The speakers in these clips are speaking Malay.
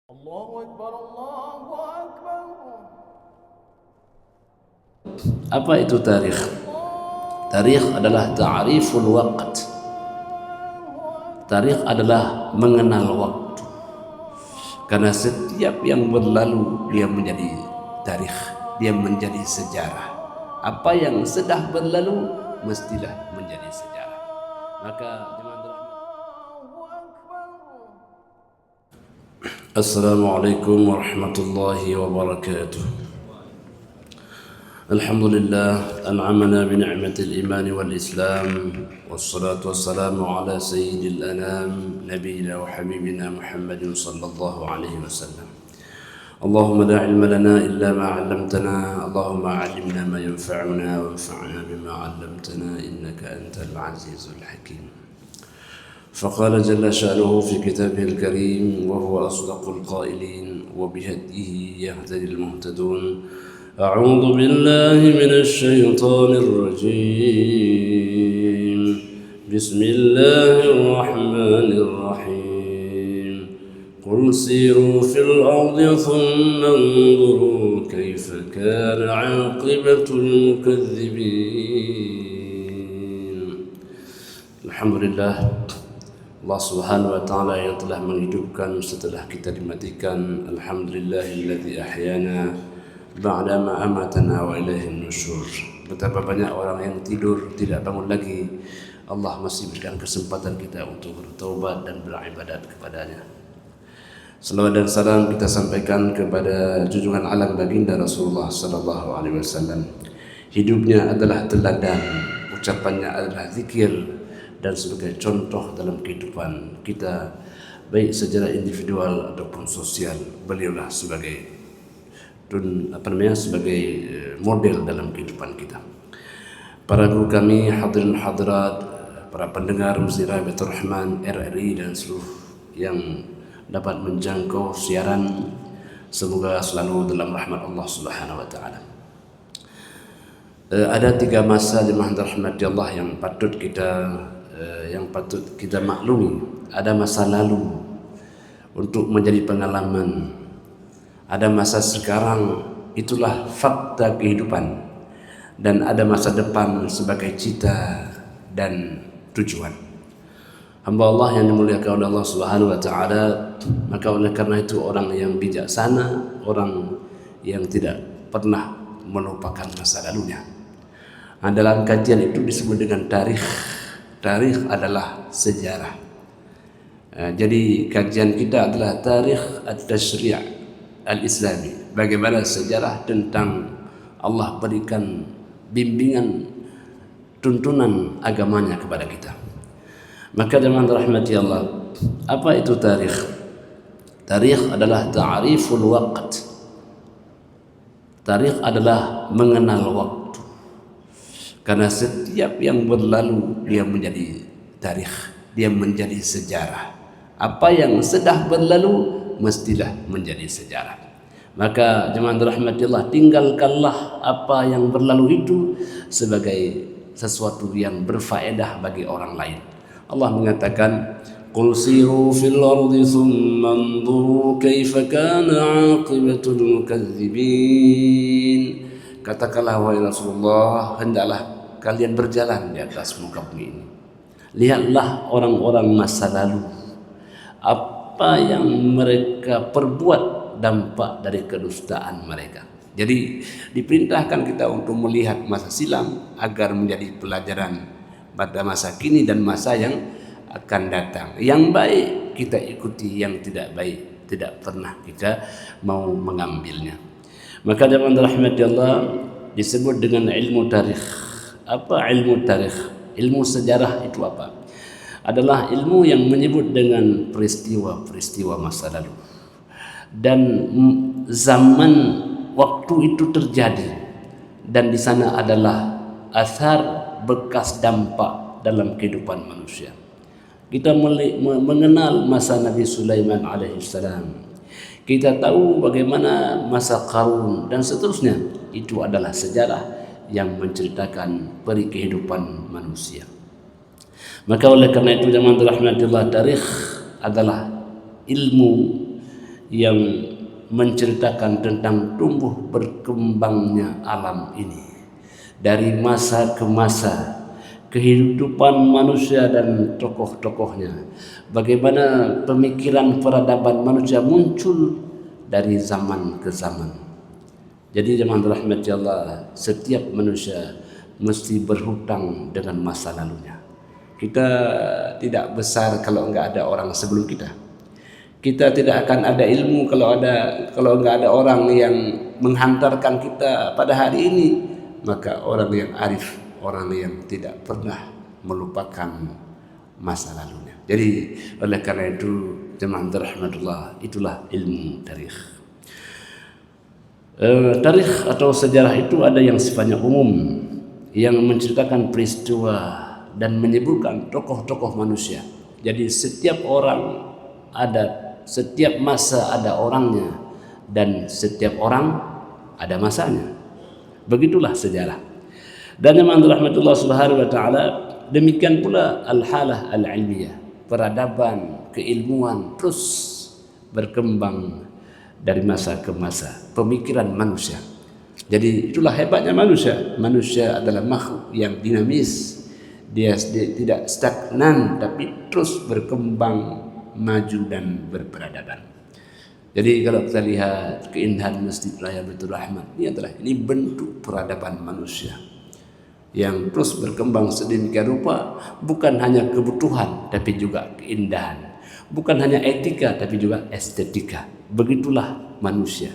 Allahu Akbar, Allahu Akbar. Apa itu tarikh? Tarikh adalah ta'riful waqt. Tarikh adalah mengenal waktu. Karena setiap yang berlalu dia menjadi tarikh, dia menjadi sejarah. Apa yang sudah berlalu mestilah menjadi sejarah. Maka jemaah rahmat. Assalamualaikum warahmatullahi wabarakatuh. الحمد لله أنعمنا بنعمة الإيمان والإسلام والصلاة والسلام على سيد الأنام نبينا وحبيبنا محمد صلى الله عليه وسلم. اللهم لا علم لنا إلا ما علمتنا، اللهم علمنا ما ينفعنا وانفعنا بما علمتنا إنك أنت العزيز الحكيم. فقال جل شأنه في كتابه الكريم وهو أصدق القائلين وبهديه يهتدي المهتدون. أعوذ بالله من الشيطان الرجيم. بسم الله الرحمن الرحيم. قل سيروا في الأرض ثم انظروا كيف كان عاقبة المكذبين. الحمد لله. Allah Subhanahu wa taala yang telah menghidupkan setelah kita dimatikan. Alhamdulillahilladzi ahyana ba'dama amatana wa ilaihin nusyur. Betapa banyak orang yang tidur tidak bangun lagi. Allah masih berikan kesempatan kita untuk bertaubat dan beribadat kepadanya. Selawat dan salam kita sampaikan kepada junjungan alam baginda Rasulullah sallallahu alaihi wasallam. Hidupnya adalah teladan, ucapannya adalah zikir dan sebagai contoh dalam kehidupan kita baik secara individual ataupun sosial. Beliaulah sebagai sebagai model dalam kehidupan kita. Para guru kami, hadirin hadirat, para pendengar Masjid Baitur Rahman RRI dan seluruh yang dapat menjangkau siaran, semoga selalu dalam rahmat Allah Subhanahu wa taala. Ada 3 masa jemaah rahmati Allah yang patut kita maklumi. Ada masa lalu untuk menjadi pengalaman. Ada masa sekarang, itulah fakta kehidupan. Dan ada masa depan sebagai cita dan tujuan. Hamba Allah yang dimuliakan oleh Allah Subhanahu wa taala, maka oleh karena itu orang yang bijaksana, orang yang tidak pernah melupakan masa lalunya. Dalam kajian itu disebut dengan tarikh. Tarikh adalah sejarah. Jadi kajian kita adalah tarikh at-tasyri' al-islami. Bagaimana sejarah tentang Allah berikan bimbingan tuntunan agamanya kepada kita. Maka jemaah rahmati Allah, apa itu tarikh? Tarikh adalah ta'riful waqt. Tarikh adalah mengenal waktu. Karena setiap yang berlalu dia menjadi tarikh, dia menjadi sejarah. Apa yang sudah berlalu mestilah menjadi sejarah. Maka jemaah rahmatillah, tinggalkanlah apa yang berlalu itu sebagai sesuatu yang berfaedah bagi orang lain. Allah mengatakan, "Qul siru fil ardi thumma anzuru kaifa kana 'aqibatul mukadzibin." Katakanlah wahai Rasulullah, hendaklah kalian berjalan di atas muka bumi ini. Lihatlah orang-orang masa lalu, apa yang mereka perbuat, dampak dari kedustaan mereka. Jadi diperintahkan kita untuk melihat masa silam agar menjadi pelajaran pada masa kini dan masa yang akan datang. Yang baik kita ikuti, yang tidak baik tidak pernah kita mau mengambilnya. Maka jemaah rahmati Allah, disebut dengan ilmu tarikh. Apa ilmu tarikh? Ilmu sejarah itu apa? Adalah ilmu yang menyebut dengan peristiwa-peristiwa masa lalu dan zaman waktu itu terjadi, dan di sana adalah asar bekas dampak dalam kehidupan manusia. Kita mengenal masa Nabi Sulaiman alaihissalam. Kita tahu bagaimana masa Qarun dan seterusnya. Itu adalah sejarah yang menceritakan peri kehidupan manusia. Maka oleh karena itu jemaah rahmatillah, tarikh adalah ilmu yang menceritakan tentang tumbuh berkembangnya alam ini dari masa ke masa, kehidupan manusia dan tokoh-tokohnya, bagaimana pemikiran peradaban manusia muncul dari zaman ke zaman. Jadi jemaah rahmati Allah, setiap manusia mesti berhutang dengan masa lalunya. Kita tidak besar kalau enggak ada orang sebelum kita. Kita tidak akan ada ilmu kalau enggak ada orang yang menghantarkan kita pada hari ini. Maka orang yang arif, orang yang tidak pernah melupakan masa lalunya. Jadi oleh karena itu jemaah rahmatullah, itulah ilmu tarikh. Tarikh atau sejarah itu ada yang sifatnya umum, yang menceritakan peristiwa dan menyebutkan tokoh-tokoh manusia. Jadi setiap orang ada, setiap masa ada orangnya, dan setiap orang ada masanya. Begitulah sejarah. Dan yang rahmatullah subhanahu wa ta'ala, demikian pula al-halah al-ilmiyah, peradaban, keilmuan terus berkembang dari masa ke masa, pemikiran manusia. Jadi itulah hebatnya manusia. Manusia adalah makhluk yang dinamis. Dia tidak stagnan tapi terus berkembang, maju dan berperadaban. Jadi kalau kita lihat keindahan Masjid Raya Baitur Rahman, ini bentuk peradaban manusia yang terus berkembang sedemikian rupa, bukan hanya kebutuhan tapi juga keindahan, bukan hanya etika tapi juga estetika. Begitulah manusia.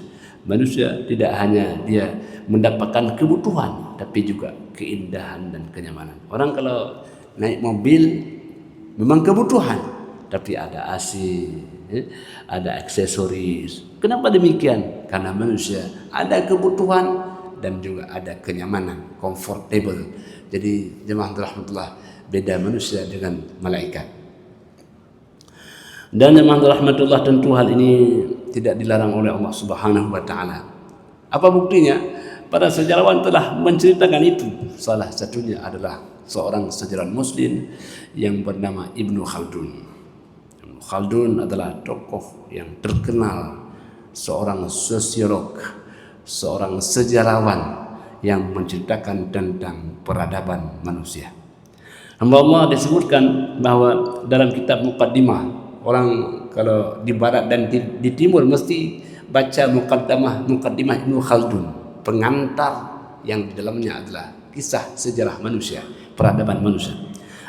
Manusia tidak hanya dia mendapatkan kebutuhan tapi juga keindahan dan kenyamanan. Orang kalau naik mobil memang kebutuhan, tapi ada AC, ada aksesoris. Kenapa demikian? Karena manusia ada kebutuhan dan juga ada kenyamanan, comfortable. Jadi jemaah rahmatullah, beda manusia dengan malaikat. Dan jemaah rahmatullah, tentu hal ini tidak dilarang oleh Allah Subhanahu wa taala. Apa buktinya? Para sejarawan telah menceritakan itu. Salah satunya adalah seorang sejarawan muslim yang bernama Ibnu Khaldun. Ibnu Khaldun adalah tokoh yang terkenal, seorang sosiolog, seorang sejarawan yang menceritakan tentang peradaban manusia. Hamba Allah disebutkan bahwa dalam kitab Muqaddimah, orang kalau di barat dan di timur mesti baca Muqaddimah Ibnu Khaldun, pengantar yang di dalamnya adalah kisah sejarah manusia, peradaban manusia.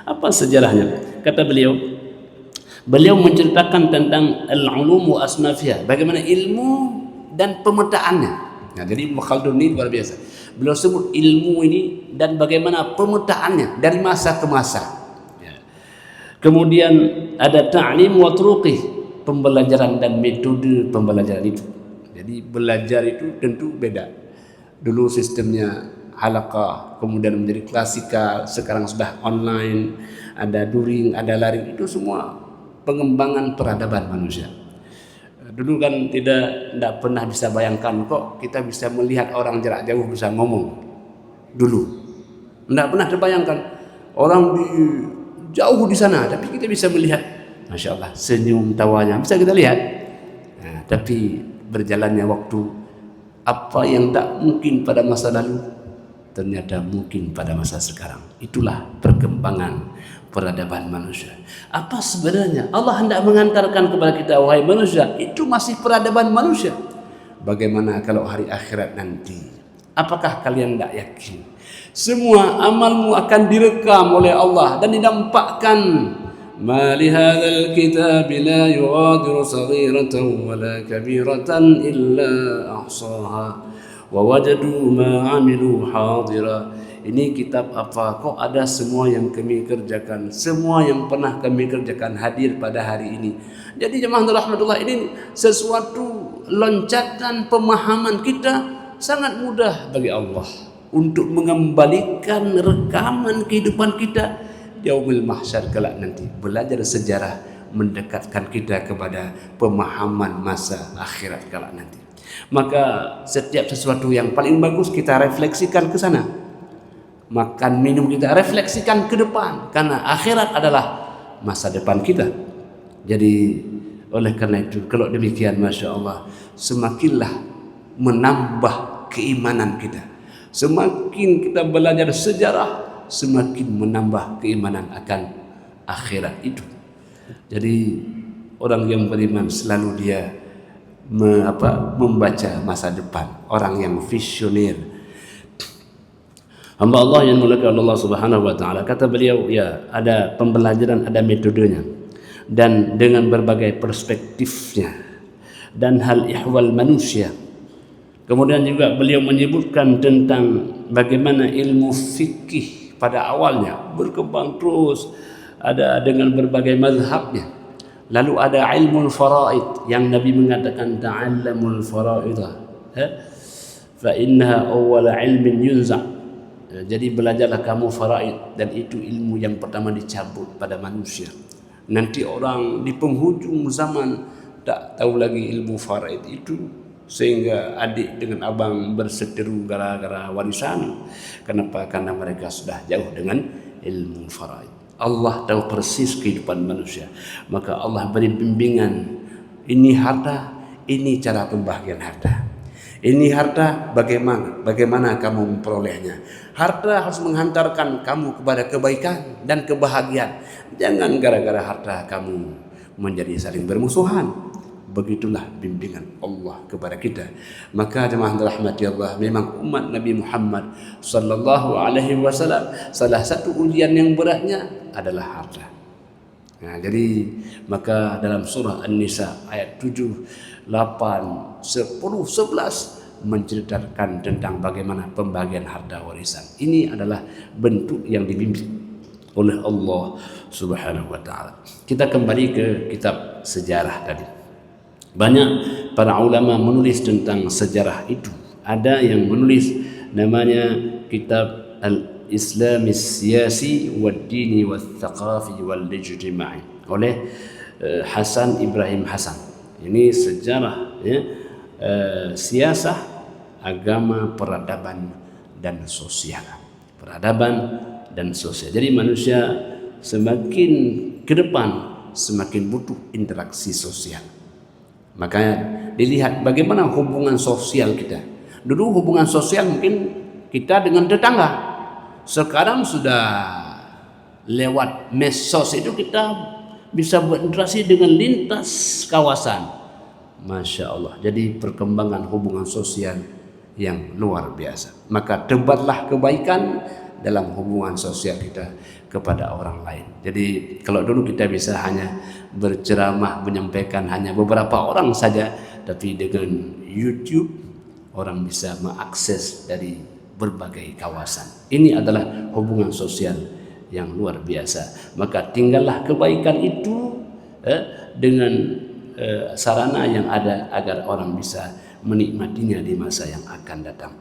Apa sejarahnya? Kata beliau menceritakan tentang al-ulum wa asnafiyah, bagaimana ilmu dan pemetaannya. Nah, jadi Ibnu Khaldun ini luar biasa. Beliau sebut ilmu ini dan bagaimana pemetaannya dari masa ke masa. Kemudian ada ta'lim wa turuqih, pembelajaran dan metode pembelajaran itu. Jadi belajar itu tentu beda. Dulu sistemnya halaqah, kemudian menjadi klasikal, sekarang sudah online, ada daring, ada laring, itu semua pengembangan peradaban manusia. Dulu kan tidak pernah bisa bayangkan kok kita bisa melihat orang jarak jauh bisa ngomong. Dulu tidak pernah terbayangkan orang jauh di sana, tapi kita bisa melihat, masya Allah, senyum tawanya bisa kita lihat. Nah, tapi berjalannya waktu, apa yang tak mungkin pada masa lalu ternyata mungkin pada masa sekarang. Itulah perkembangan peradaban manusia. Apa sebenarnya Allah hendak mengantarkan kepada kita, wahai manusia, itu masih peradaban manusia. Bagaimana kalau hari akhirat nanti? Apakah kalian tidak yakin semua amalmu akan direkam oleh Allah dan dinampakkan? Ma li hadzal kitabi la yughadiru saghiratan wala kabiratan illa ahsaha wa wajadu ma 'amilu hadira. Ini kitab apa? Kok ada semua yang kami kerjakan, semua yang pernah kami kerjakan hadir pada hari ini. Jadi jemaah rahmatullah, ini sesuatu loncatan pemahaman kita sangat mudah bagi Allah untuk mengembalikan rekaman kehidupan kita yaumil mahsyar kelak nanti. Belajar sejarah mendekatkan kita kepada pemahaman masa akhirat kelak nanti. Maka setiap sesuatu yang paling bagus kita refleksikan ke sana. Makan minum kita refleksikan ke depan, karena akhirat adalah masa depan kita. Jadi Oleh karena itu, kalau demikian, Masya Allah, semakinlah menambah keimanan kita. Semakin kita belajar sejarah, semakin menambah keimanan akan akhirat itu. Jadi orang yang beriman selalu dia membaca masa depan, orang yang visioner. Hamba Allah yang muliakan Allah Subhanahu wa taala, kata beliau, ya, ada pembelajaran, ada metodenya, dan dengan berbagai perspektifnya dan hal ihwal manusia. Kemudian juga beliau menyebutkan tentang bagaimana ilmu fikih pada awalnya berkembang terus, ada dengan berbagai mazhabnya. Lalu ada ilmu faraid yang Nabi mengatakan ta'allamul faraidah, fa innaha awwal ilmin yunza. Jadi belajarlah kamu faraid, dan itu ilmu yang pertama dicabut pada manusia. Nanti orang di penghujung zaman tak tahu lagi ilmu faraid itu, sehingga adik dengan abang berseteru gara-gara warisan. Kenapa? Karena mereka sudah jauh dengan ilmu faraid. Allah tahu persis kehidupan manusia, maka Allah beri bimbingan. Ini harta, ini cara pembagian harta. Ini harta, bagaimana kamu memperolehnya. Harta harus menghantarkan kamu kepada kebaikan dan kebahagiaan. Jangan gara-gara harta kamu menjadi saling bermusuhan. Begitulah bimbingan Allah kepada kita. Maka jemaah rahmati Allah, memang umat Nabi Muhammad sallallahu alaihi wasallam salah satu ujian yang beratnya adalah harta. Nah, jadi maka dalam surah An-Nisa ayat 7, 8, 10, 11 menceritakan tentang bagaimana pembagian harta warisan. Ini adalah bentuk yang dibimbing oleh Allah Subhanahu wa taala. Kita kembali ke kitab sejarah tadi. Banyak para ulama menulis tentang sejarah itu. Ada yang menulis namanya kitab Al-Islami Siyasi wad-Dini wal-Thaqafi wal-Ijtima'i oleh Hasan Ibrahim Hasan. Ini sejarah, ya, siasah, agama, peradaban dan sosial. Peradaban dan sosial. Jadi manusia semakin ke depan semakin butuh interaksi sosial. Makanya dilihat bagaimana hubungan sosial kita. Dulu hubungan sosial mungkin kita dengan tetangga. Sekarang sudah lewat medsos itu kita bisa berinteraksi dengan lintas kawasan. Masya Allah. Jadi perkembangan hubungan sosial yang luar biasa. Maka tebarlah kebaikan dalam hubungan sosial kita kepada orang lain. Jadi kalau dulu kita bisa hanya berceramah, menyampaikan hanya beberapa orang saja, tapi dengan YouTube orang bisa mengakses dari berbagai kawasan. Ini adalah hubungan sosial yang luar biasa. Maka tinggallah kebaikan itu dengan sarana yang ada agar orang bisa menikmatinya di masa yang akan datang.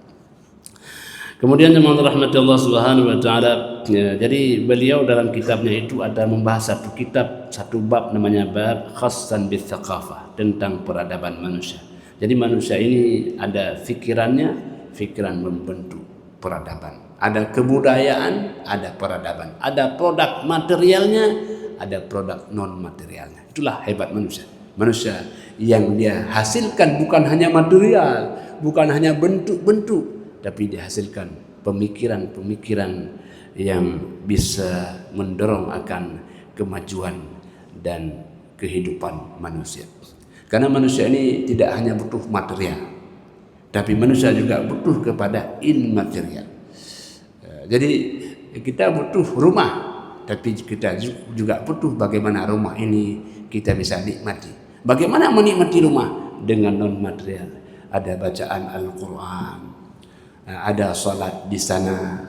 Kemudian jemaah rahmati Allah Subhanahu wa taala, jadi beliau dalam kitabnya itu ada membahas satu bab namanya bab khassan bil thaqafah, tentang peradaban manusia. Jadi manusia ini ada fikiran membentuk peradaban. Ada kebudayaan, ada peradaban. Ada produk materialnya, ada produk non materialnya. Itulah hebat manusia. Manusia yang dia hasilkan bukan hanya material, bukan hanya bentuk-bentuk, tapi dihasilkan pemikiran-pemikiran yang bisa mendorong akan kemajuan dan kehidupan manusia. Karena manusia ini tidak hanya butuh material, tapi manusia juga butuh kepada immaterial. Jadi kita butuh rumah, tapi kita juga butuh bagaimana rumah ini kita bisa nikmati. Bagaimana menikmati rumah? Dengan non material. Ada bacaan Al-Quran, ada salat di sana,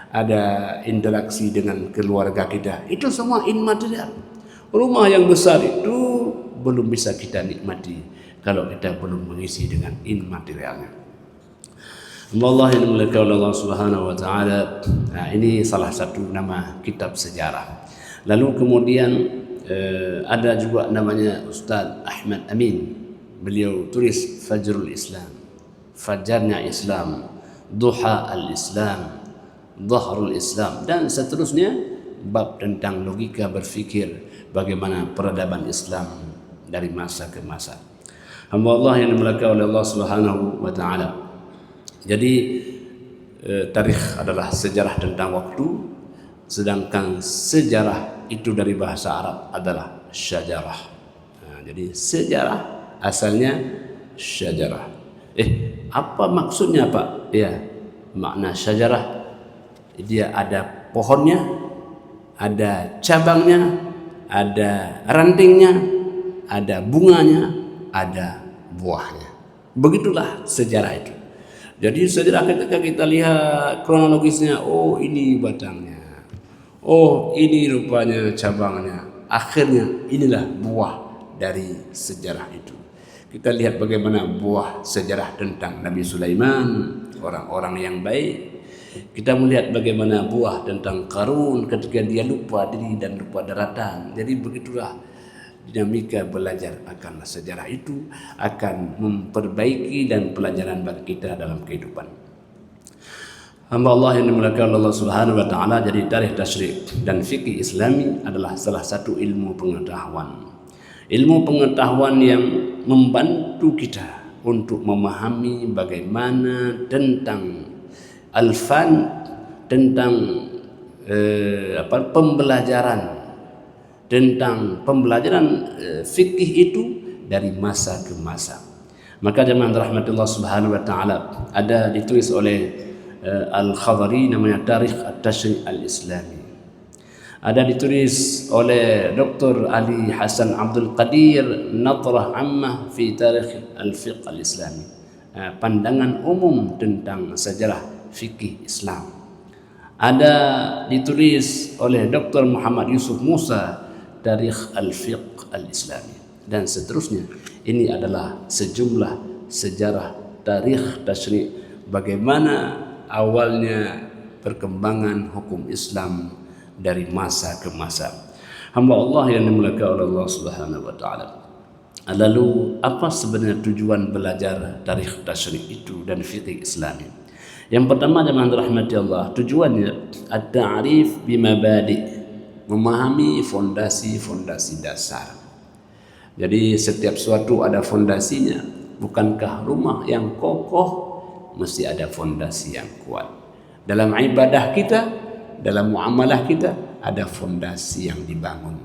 ada interaksi dengan keluarga kita. Itu semua immaterial. Rumah yang besar itu belum bisa kita nikmati kalau kita belum mengisi dengan immaterialnya. Allah yang dimuliakan oleh Allah Subhanahu wa taala. Nah, ini salah satu nama kitab sejarah. Lalu kemudian ada juga namanya Ustaz Ahmad Amin. Beliau tulis Fajrul Islam, fajarnya Islam, Duha al-Islam, Dhahrul Islam, dan seterusnya, bab tentang logika berfikir bagaimana peradaban Islam dari masa ke masa. Hamba Allah yang dimuliakan oleh Allah Subhanahu wa taala. Jadi tarikh adalah sejarah tentang waktu, sedangkan sejarah itu dari bahasa Arab adalah syajarah. Jadi sejarah asalnya syajarah. Apa maksudnya Pak? Ya, makna syajarah dia ada pohonnya, ada cabangnya, ada rantingnya, ada bunganya, ada buahnya. Begitulah sejarah itu. Jadi sejarah ketika kita lihat kronologisnya, oh ini batangnya, oh ini rupanya cabangnya, akhirnya inilah buah dari sejarah itu. Kita lihat bagaimana buah sejarah tentang Nabi Sulaiman, orang-orang yang baik. Kita melihat bagaimana buah tentang Qarun ketika dia lupa diri dan lupa daratan. Jadi begitulah dinamika belajar akan sejarah itu akan memperbaiki dan pelajaran bagi kita dalam kehidupan. Hamba Allah yang dimuliakan Allah Subhanahu wa taala, jadi tarikh tasyrik dan fikih Islami adalah salah satu ilmu pengetahuan. Ilmu pengetahuan yang membantu kita untuk memahami bagaimana tentang al-fan, tentang pembelajaran fikih itu dari masa ke masa. Maka jemaah rahmatullah subhanahu wa ta'ala, ada ditulis oleh Al-Khadari namanya Tarikh At-Tashri' Al-Islami. Ada ditulis oleh Dr. Ali Hasan Abdul Qadir Nadrah Ammah fi Tarikh Al-Fiqh Al-Islami. Pandangan umum tentang sejarah fikih Islam. Ada ditulis oleh Dr. Muhammad Yusuf Musa Tarikh Al-Fiqh Al-Islami, dan seterusnya. Ini adalah sejumlah sejarah tarikh tasyri' bagaimana awalnya perkembangan hukum Islam dari masa ke masa. Hamba Allah yang dimuliakan oleh Allah Subhanahu wa taala. Lalu apa sebenarnya tujuan belajar tarikh tasyri' itu dan fikih Islami? Yang pertama jemaah rahmati Allah, tujuannya at-ta'rif bimabadi', memahami fondasi-fondasi dasar. Jadi setiap suatu ada fondasinya. Bukankah rumah yang kokoh mesti ada fondasi yang kuat? Dalam ibadah kita, dalam muamalah kita ada fondasi yang dibangun.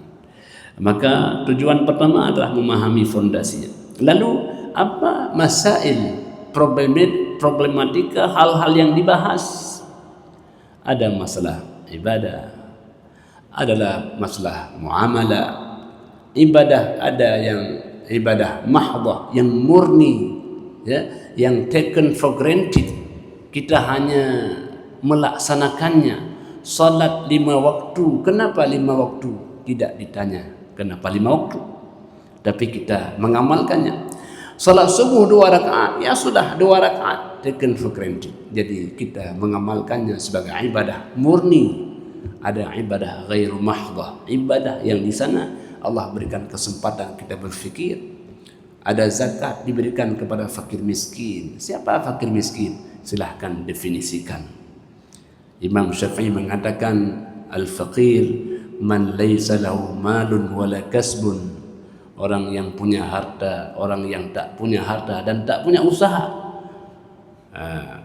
Maka tujuan pertama adalah memahami fondasinya. Lalu apa masail, problematika, hal-hal yang dibahas? Ada masalah ibadah, adalah masalah muamalah. Ibadah ada yang ibadah mahdhah, yang murni, ya, yang taken for granted. Kita hanya melaksanakannya. Salat 5 waktu, kenapa 5 waktu? Tidak ditanya kenapa 5 waktu, tapi kita mengamalkannya. Salat subuh 2 rakaat, ya sudah 2 rakaat, taken for granted. Jadi kita mengamalkannya sebagai ibadah murni. Ada ibadah ghairu mahdhah, ibadah yang di sana Allah berikan kesempatan kita berfikir. Ada zakat diberikan kepada fakir miskin. Siapa fakir miskin? Silahkan definisikan. Imam Syafi'i mengatakan al-faqir man laysa lahu malun wala kasbun. Orang yang punya harta, orang yang tak punya harta dan tak punya usaha.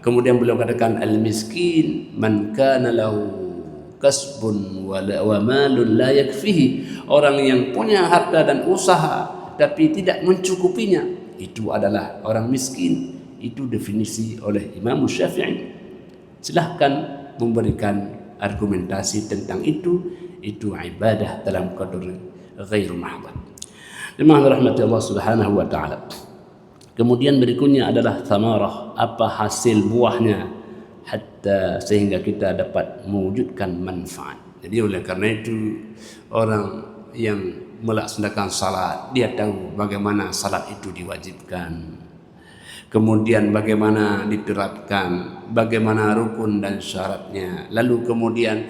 Kemudian beliau katakan al-miskin man kana lahu kasbun wa malun la yakfihi. Orang yang punya harta dan usaha tapi tidak mencukupinya, itu adalah orang miskin. Itu definisi oleh Imam Syafi'i. Silahkan memberikan argumentasi tentang itu ibadah dalam qadar ghairu mahdhah. Jemaah rahmati Allah Subhanahu wa taala. Kemudian berikutnya adalah thamarah, apa hasil buahnya, hatta sehingga kita dapat mewujudkan manfaat. Jadi oleh karena itu orang yang melaksanakan salat, dia tahu bagaimana salat itu diwajibkan. Kemudian bagaimana diterapkan, bagaimana rukun dan syaratnya. Lalu kemudian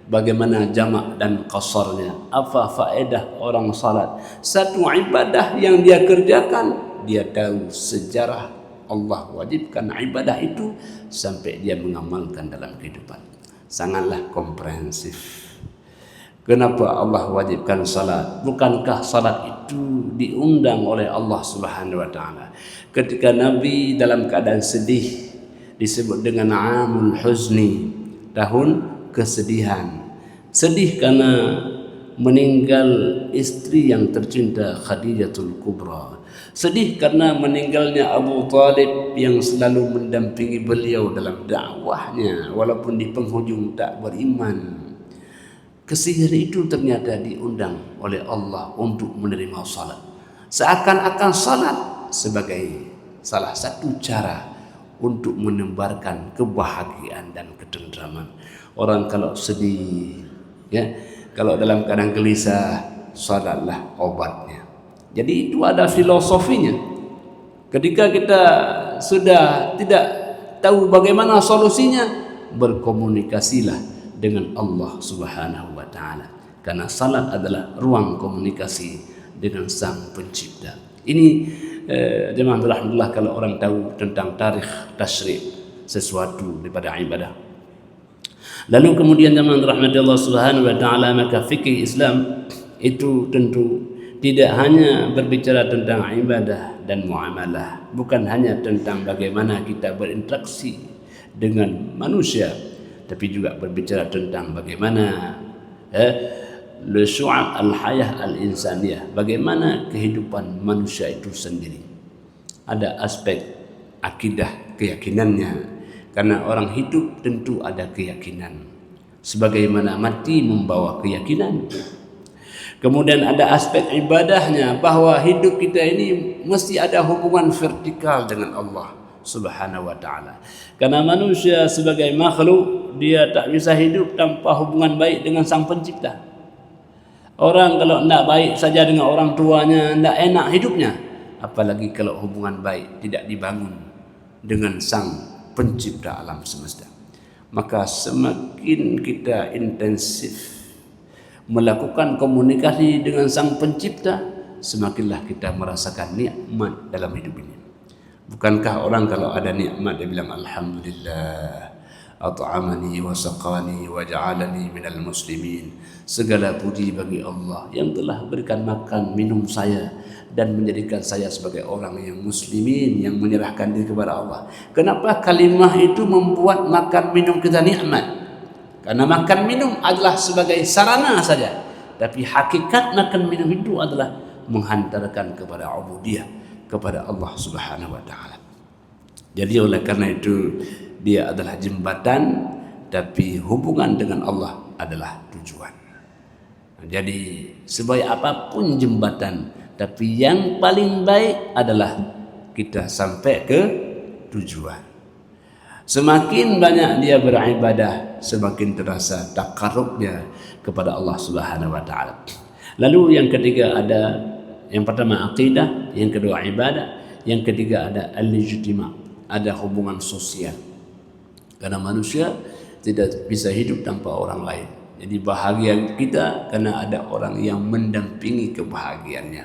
bagaimana jamak dan qasarnya. Apa faedah orang salat? Satu ibadah yang dia kerjakan, dia tahu sejarah Allah wajibkan ibadah itu sampai dia mengamalkan dalam kehidupan. Sangatlah komprehensif. Kenapa Allah wajibkan salat? Bukankah salat itu diundang oleh Allah Subhanahu wa taala? Ketika Nabi dalam keadaan sedih disebut dengan amul huzni, tahun kesedihan. Sedih karena meninggal istri yang tercinta Khadijatul Kubra. Sedih karena meninggalnya Abu Talib yang selalu mendampingi beliau dalam dakwahnya walaupun di penghujung tak beriman. Kesedihan itu ternyata diundang oleh Allah untuk menerima salat. Seakan-akan salat sebagai salah satu cara untuk menebarkan kebahagiaan dan ketentraman. Orang kalau sedih, ya, kalau dalam keadaan gelisah, salatlah obatnya. Jadi itu ada filosofinya. Ketika kita sudah tidak tahu bagaimana solusinya, berkomunikasilah dengan Allah Subhanahu wa taala. Karena salat adalah ruang komunikasi dengan Sang Pencipta. Ini jemaah alhamdulillah kalau orang tahu tentang tarikh tasyrik sesuatu daripada ibadah. Lalu kemudian jemaah rahmati Allah Subhanahu wa taala, maka fikih Islam itu tentu tidak hanya berbicara tentang ibadah dan muamalah, bukan hanya tentang bagaimana kita berinteraksi dengan manusia, tapi juga berbicara tentang bagaimana le syu'ab al-hayah al-insaniyah, bagaimana kehidupan manusia itu sendiri. Ada aspek akidah, keyakinannya, karena orang hidup tentu ada keyakinan, sebagaimana mati membawa keyakinan. Kemudian ada aspek ibadahnya, bahwa hidup kita ini mesti ada hubungan vertikal dengan Allah Subhanahu wa taala. Karena manusia sebagai makhluk, dia tak bisa hidup tanpa hubungan baik dengan Sang Pencipta. Orang kalau tidak baik saja dengan orang tuanya, tidak enak hidupnya. Apalagi kalau hubungan baik tidak dibangun dengan Sang Pencipta alam semesta. Maka semakin kita intensif melakukan komunikasi dengan Sang Pencipta, semakinlah kita merasakan nikmat dalam hidup ini. Bukankah orang kalau ada nikmat dia bilang alhamdulillah, at'amani wa saqani wa ja'alani minal muslimin. Segala puji bagi Allah yang telah berikan makan minum saya dan menjadikan saya sebagai orang yang muslimin, yang menyerahkan diri kepada Allah. Kenapa kalimah itu membuat makan minum kita nikmat? Karena makan minum adalah sebagai sarana saja, tapi hakikat makan minum itu adalah menghantarkan kepada ubudiyah, kepada Allah Subhanahu wa taala. Jadi oleh karena itu dia adalah jembatan, tapi hubungan dengan Allah adalah tujuan. Jadi sebaik apapun jembatan, tapi yang paling baik adalah kita sampai ke tujuan. Semakin banyak dia beribadah, semakin terasa takarubnya kepada Allah Subhanahu wa taala. Lalu yang ketiga ada, yang pertama akidah, yang kedua ibadah, yang ketiga ada al-ijtima', ada hubungan sosial. Karena manusia tidak bisa hidup tanpa orang lain. Jadi bahagia kita karena ada orang yang mendampingi kebahagiaannya.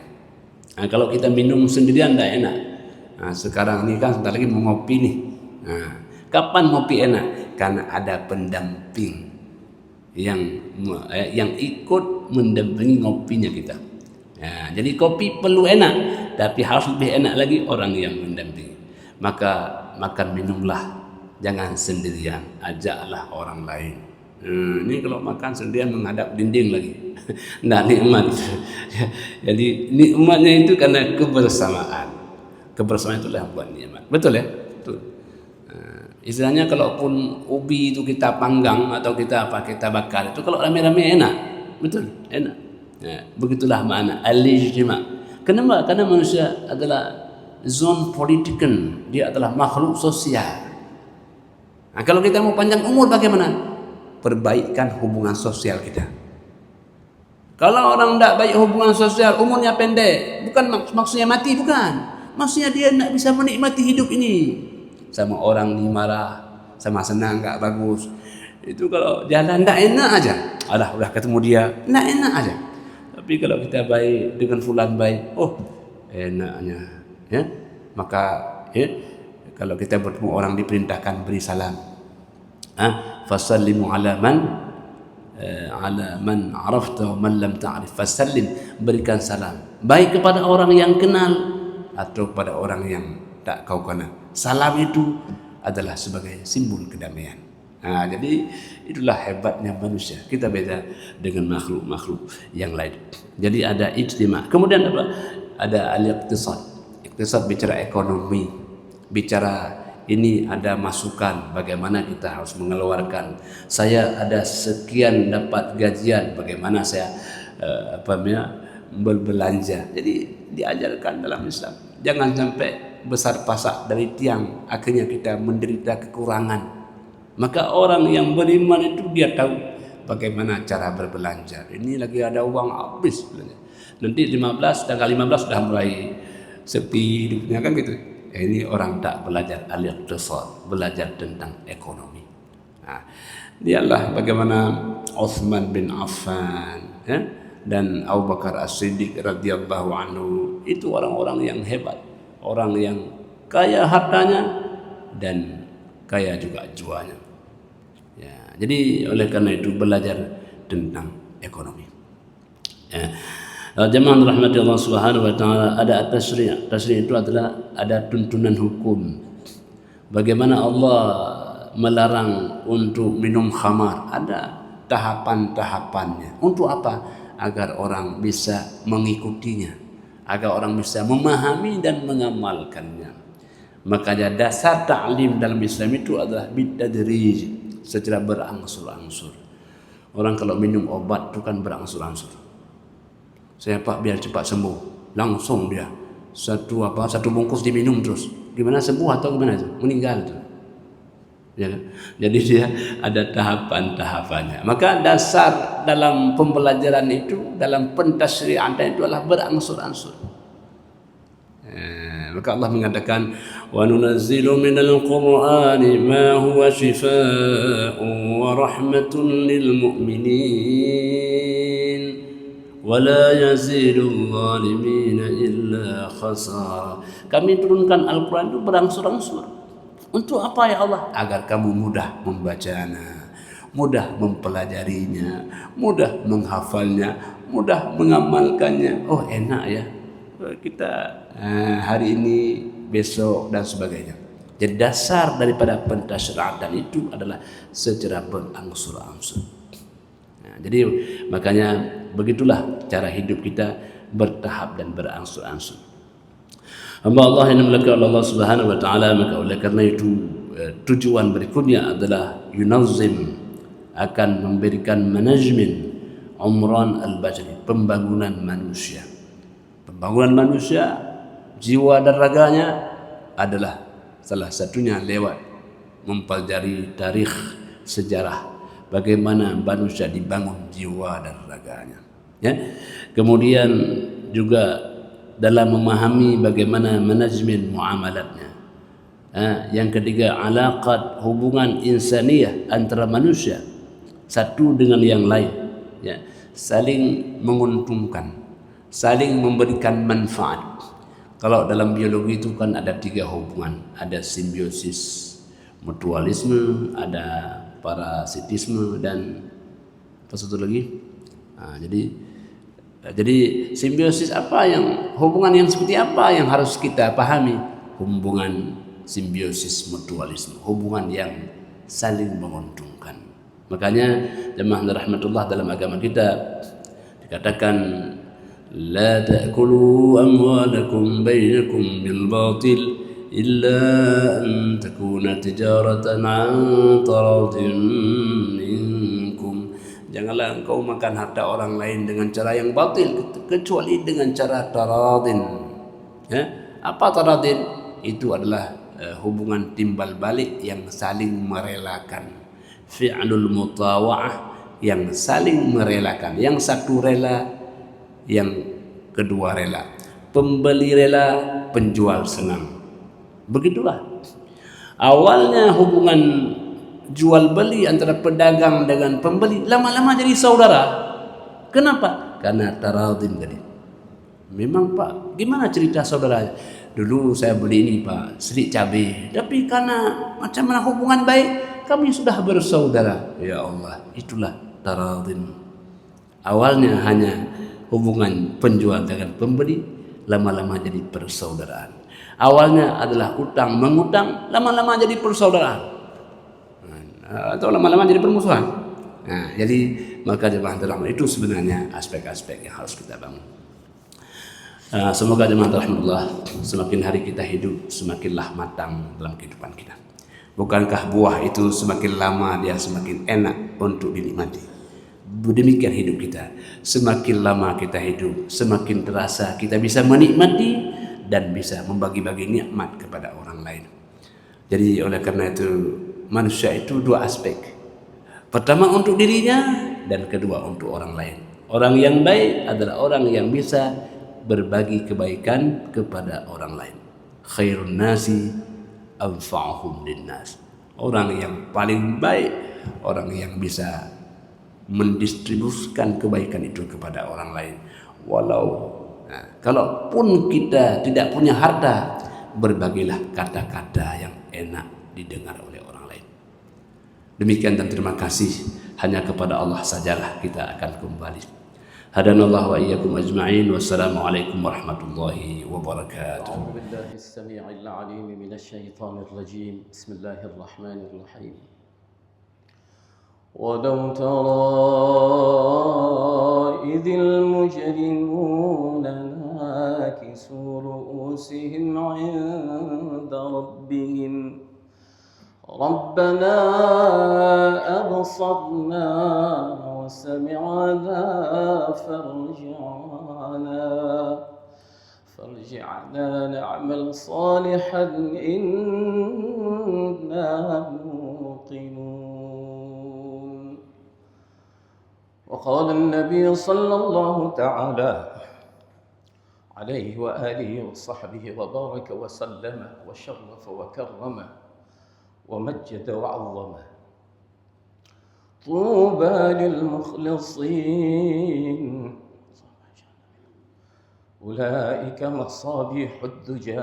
Nah, kalau kita minum sendirian tidak enak. Nah, sekarang ini kan sebentar lagi mau ngopi nih. Nah, kapan ngopi enak? Karena ada pendamping yang ikut mendampingi ngopinya kita. Nah, jadi kopi perlu enak, tapi harus lebih enak lagi orang yang mendampingi. Maka makan minumlah, jangan sendirian, ajaklah orang lain. Ini kalau makan sendirian menghadap dinding lagi, nah nikmat. Jadi nikmatnya itu karena kebersamaan. Kebersamaan itulah yang buat nikmat. Betul ya? Betul. Istilahnya kalaupun ubi itu kita panggang atau kita bakar, itu kalau rame-rame enak, betul, enak. Ya, begitulah makna al-ijtima'. Kenapa? Karena manusia adalah zon politiken, dia adalah makhluk sosial. Nah, kalau kita mau panjang umur bagaimana? Perbaikan hubungan sosial kita. Kalau orang tidak baik hubungan sosial, umurnya pendek, bukan maksudnya mati, bukan. Maksudnya dia tidak bisa menikmati hidup ini. Sama orang ni marah, sama senang tak bagus. Itu kalau jalan tak enak aja. Alah, udah ketemu dia, tak enak aja. Tapi kalau kita baik dengan fulan baik, oh enaknya, ya. Maka ya, kalau kita bertemu orang diperintahkan beri salam. Fasallimu ala man ala man arafta wa man lam ta'rif fasallim, berikan salam baik kepada orang yang kenal atau pada orang yang tak kau kenal. Salam itu adalah sebagai simbol kedamaian. Jadi itulah hebatnya manusia. Kita beda dengan makhluk-makhluk yang lain. Jadi ada ijtima'. Kemudian apa? Ada al-iqtisad. Iqtisad bicara ekonomi, bicara ini ada masukan bagaimana kita harus mengeluarkan. Saya ada sekian dapat gajian, bagaimana saya berbelanja. Jadi diajarkan dalam Islam. Jangan sampai besar pasak dari tiang, akhirnya kita menderita kekurangan. Maka orang yang beriman itu dia tahu bagaimana cara berbelanja. Ini lagi ada uang habis. Nanti tanggal 15 sudah mulai sepi hidupnya kan gitu. Ini orang tak belajar al-iqtisad, belajar tentang ekonomi. Dialah bagaimana Utsman bin Affan dan Abu Bakar As-Siddiq radhiyallahu anhu, itu orang-orang yang hebat, orang yang kaya hartanya dan kaya juga jiwanya. Jadi oleh karena itu belajar tentang ekonomi. Jemaah rahmati Allah Subhanahu wa taala, ada tasri'. Tasri' itu adalah ada tuntunan hukum. Bagaimana Allah melarang untuk minum khamar, ada tahapan-tahapannya. Untuk apa? Agar orang bisa mengikutinya, agar orang bisa memahami dan mengamalkannya. Makanya dasar ta'lim dalam Islam itu adalah bitadrij, secara berangsur-angsur. Orang kalau minum obat itu kan berangsur-angsur. Saya Pak biar cepat sembuh, langsung dia satu bungkus diminum terus. Gimana sembuh atau gimana itu? Meninggal itu. Ya, jadi dia ada tahapan-tahapannya. Maka dasar dalam pembelajaran itu, dalam pentasri'an itu adalah berangsur-angsur. Maka Allah mengatakan wa nunazzilu minal qur'ani ma huwa shifaa'un wa rahmatun lil mu'minin wa la yazidul zalimina illa khasara. Kami turunkan Al-Qur'an itu berangsur-angsur. Untuk apa ya Allah? Agar kamu mudah membacanya, mudah mempelajarinya, mudah menghafalnya, mudah mengamalkannya. Oh enak ya kita hari ini, besok dan sebagainya. Jadi dasar daripada pentasyra'atan itu adalah secara berangsur-angsur. Jadi makanya begitulah cara hidup kita, bertahap dan berangsur-angsur. Hamba Allah yang dimuliakan Allah Subhanahu wa taala, maka oleh karena itu tujuan berikutnya adalah yunazim, akan memberikan manajemen umran al-bajri, pembangunan manusia. Pembangunan manusia, jiwa dan raganya adalah salah satunya lewat mempelajari tarikh, sejarah bagaimana manusia dibangun jiwa dan raganya. Kemudian juga dalam memahami bagaimana manajemen muamalatnya. Yang ketiga, alaqat, hubungan insaniyah antara manusia satu dengan yang lain, saling menguntungkan, saling memberikan manfaat. Kalau dalam biologi itu kan ada 3 hubungan, ada simbiosis, mutualisme, ada parasitisme, dan apa satu lagi? Jadi simbiosis apa, yang hubungan yang seperti apa yang harus kita pahami? Hubungan simbiosis mutualisme, hubungan yang saling menguntungkan. Makanya jemaah rahmatullah, dalam agama kita dikatakan la ta'kulu amwalakum bainakum bil batil illa an takuna tijaratan an taradin minkum. Janganlah engkau makan harta orang lain dengan cara yang batil, kecuali dengan cara taradin. Apa taradin? Itu adalah hubungan timbal balik yang saling merelakan. Fi'lul mutawa'ah, yang saling merelakan. Yang satu rela, yang kedua rela. Pembeli rela, penjual senang. Begitulah awalnya hubungan jual beli antara pedagang dengan pembeli, lama-lama jadi saudara. Kenapa? Karena taradin tadi. Memang Pak, gimana cerita saudaranya? Dulu saya beli ini Pak, sedik cabai, tapi karena macam mana hubungan baik, kami sudah bersaudara. Ya Allah, itulah taradin. Awalnya hanya hubungan penjual dengan pembeli, lama-lama jadi persaudaraan. Awalnya adalah utang mengutang, lama-lama jadi persaudaraan. Atau lama-lama jadi permusuhan. Nah, jadi maka jemaah dalam itu sebenarnya aspek-aspek yang harus kita bangun. Semoga jemaah rahmatullah, semakin hari kita hidup semakinlah matang dalam kehidupan kita. Bukankah buah itu semakin lama dia semakin enak untuk dinikmati? Demikian hidup kita. Semakin lama kita hidup, semakin terasa kita bisa menikmati dan bisa membagi-bagi nikmat kepada orang lain. Jadi oleh karena itu manusia itu dua aspek. Pertama untuk dirinya dan kedua untuk orang lain. Orang yang baik adalah orang yang bisa berbagi kebaikan kepada orang lain. Khairun nasi anfa'uhum linnas. Orang yang paling baik, orang yang bisa mendistribusikan kebaikan itu kepada orang lain. Kalaupun kita tidak punya harta, berbagilah kata-kata yang enak didengar oleh orang lain. Demikian dan terima kasih, hanya kepada Allah sajalah kita akan kembali. Hadanallahu wa iyyakum ajma'in. Wassalamualaikum warahmatullahi wabarakatuh. أعوذ بالله السميع العليم من الشيطان الرجيم بسم الله الرحمن الرحيم ولو ترى إذ المجرمون ناكسوا رؤوسهم عند ربهم ربنا أبصرنا وسمعنا فارجعنا نعمل صالحا إنا موقنون. وقال النبي صلى الله تعالى عليه وآله وصحبه وبارك وسلم وشرف وكرم ومجد وعظم طوبى للمخلصين أولئك مصابيح الدجى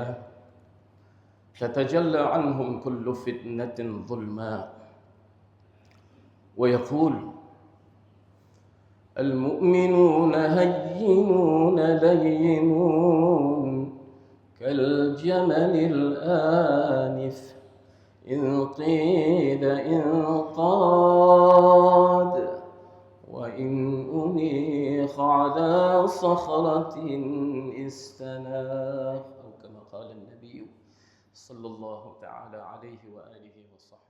تتجلى عنهم كل فتنة ظلماء. ويقول المؤمنون هينون لينون كالجمل الآنف إن قيل انقاد وإن أنيخ على صخرة استناخ أو كما قال النبي صلى الله تعالى عليه وآله وصحبه.